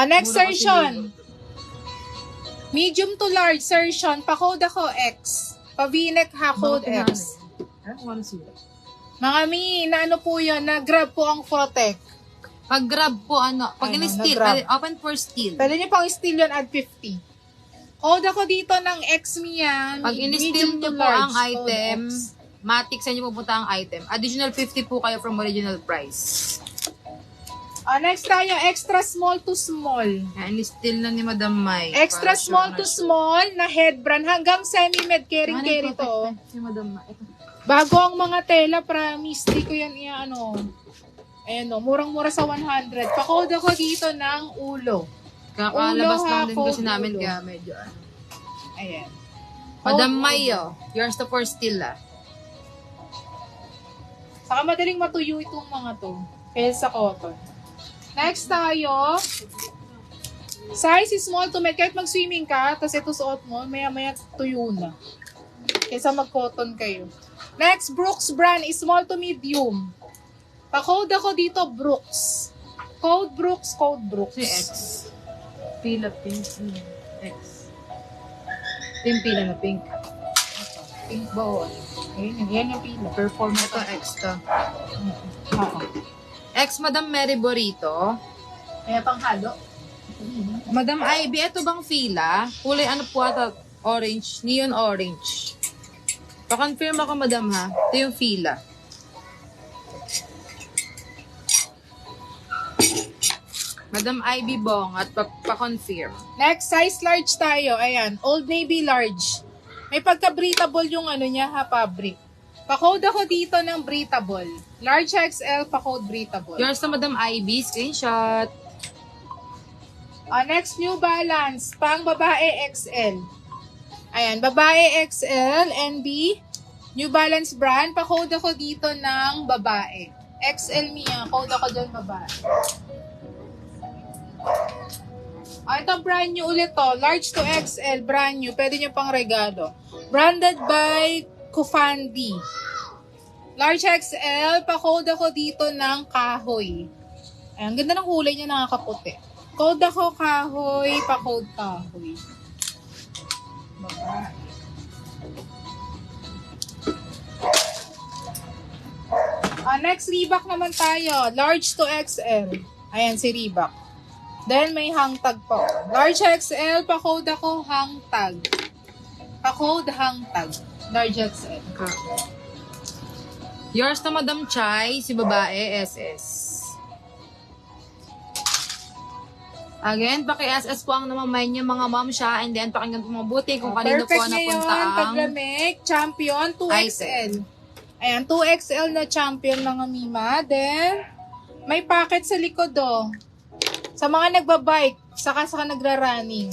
Next Mura kasi version. labor. Medium to large version. Pa-code ako X. Pa-V-neck ha, code Bakit X. ano sila? Mga mi, na ano po yun, na-grab po ang Protect. Pag grab po, pag Ano, in-steal, nag-grab. open for steal. Pwede nyo pang steal yun at 50. Code ako dito ng X mi yan. Pag in-steal nyo po ang item, matik sa inyo pupunta ang item. Additional 50 po kayo from original price. Next tayo, extra small to small. In-steal na ni Madam Mai. Extra Para small sure to na sure. small na head brand hanggang semi-med carry Ano yung to. protect si Madam Mai? Ito. Bago ang mga tela, promise, di ko yan ayan o, murang-mura sa 100. Pa-code ako dito ng ulo. Kakalabas Ulo, lang ha, din code kasi namin ulo. kaya medyo Ayan. Madam Code Mai, ulo. yours to for steal Saka madaling matuyo itong mga to. Kaya sa cotton. Next tayo. Size is small to med. Kahit mag-swimming ka, tapos ito suot mo, maya-maya tuyo na. Kaysa mag-cotton kayo. Next, Brooks brand is small to medium. Pa-code ako dito, Brooks. Code Brooks, code Brooks. Si X. Pila pink. X. Ito yung pila na pink. Pink ball. Ayan, yan yung pila. Performance ito X to. Oo. X Madam Mary Borito. Kaya pang halo. Madam Ivy, ito bang fila? Kulay ano po ata? Orange. Neon orange. Pa-confirm ako, madam ha. Ito yung fila. Madam Ivy Bong at pa-confirm. Next, size large tayo. Ayan, Old Navy large. May pagka-breathable yung niya ha, fabric. Pa-code ako dito ng breathable. Large XL, pa-code breathable. Yours na Madam Ivy. Screenshot. Next, New Balance. Pang babae XL. Ayan, babae XL, NB. New Balance brand. Pa-code ako dito ng babae. XL Mia. Code ako dyan babae. Ito brand new ulit to. Large to XL. Brand new. Pwede nyo pang regalo. Branded by Kufandi. Large XL. Pa-code ako dito ng kahoy. Ayan, ganda ng kulay niya, nakakaputi. Code ako kahoy. Pa-code kahoy. Babae. Next, Reebok naman tayo. Large to XL. Ayan, si Reebok. Then, may hangtag po. Large XL, pa-code ako hangtag. Pa-code hangtag. Large XL. Yours na Madam Chai, si babae, SS. Again, paki-SS po ang namamay niya mga ma'am siya and then pakinggan po mabuti kung kanino po Perfect na yun. napunta ang Paglamig. Champion, 2XL. Ayan, 2XL na champion mga mima. Then, may packet sa likod Sa mga nagbabike, saka nagra-running.